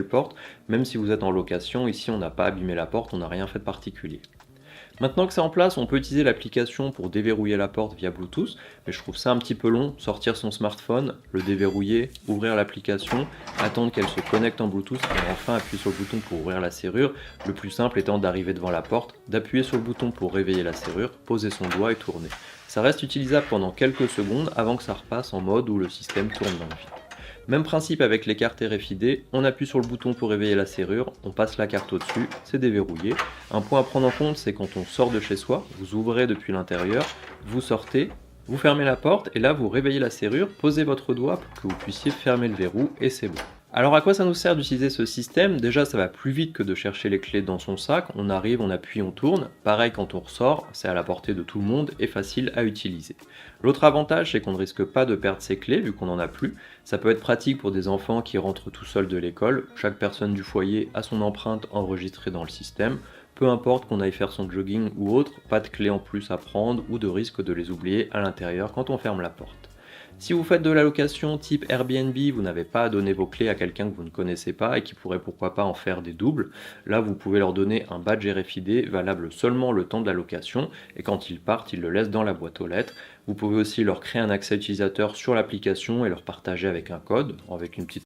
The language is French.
porte, même si vous êtes en location. Ici, on n'a pas abîmé la porte, on n'a rien fait de particulier. Maintenant que c'est en place, on peut utiliser l'application pour déverrouiller la porte via Bluetooth, mais je trouve ça un petit peu long, sortir son smartphone, le déverrouiller, ouvrir l'application, attendre qu'elle se connecte en Bluetooth et enfin appuyer sur le bouton pour ouvrir la serrure, le plus simple étant d'arriver devant la porte, d'appuyer sur le bouton pour réveiller la serrure, poser son doigt et tourner. Ça reste utilisable pendant quelques secondes avant que ça repasse en mode où le système tourne dans le vide. Même principe avec les cartes RFID, on appuie sur le bouton pour réveiller la serrure, on passe la carte au-dessus, c'est déverrouillé. Un point à prendre en compte, c'est quand on sort de chez soi, vous ouvrez depuis l'intérieur, vous sortez, vous fermez la porte et là vous réveillez la serrure, posez votre doigt pour que vous puissiez fermer le verrou et c'est bon. Alors à quoi ça nous sert d'utiliser ce système? Déjà ça va plus vite que de chercher les clés dans son sac, on arrive, on appuie, on tourne. Pareil quand on ressort, c'est à la portée de tout le monde et facile à utiliser. L'autre avantage c'est qu'on ne risque pas de perdre ses clés vu qu'on n'en a plus. Ça peut être pratique pour des enfants qui rentrent tout seuls de l'école, chaque personne du foyer a son empreinte enregistrée dans le système. Peu importe qu'on aille faire son jogging ou autre, pas de clés en plus à prendre ou de risque de les oublier à l'intérieur quand on ferme la porte. Si vous faites de la location type Airbnb, vous n'avez pas à donner vos clés à quelqu'un que vous ne connaissez pas et qui pourrait pourquoi pas en faire des doubles. Là, vous pouvez leur donner un badge RFID valable seulement le temps de la location et quand ils partent, ils le laissent dans la boîte aux lettres. Vous pouvez aussi leur créer un accès utilisateur sur l'application et leur partager avec un code, avec une petite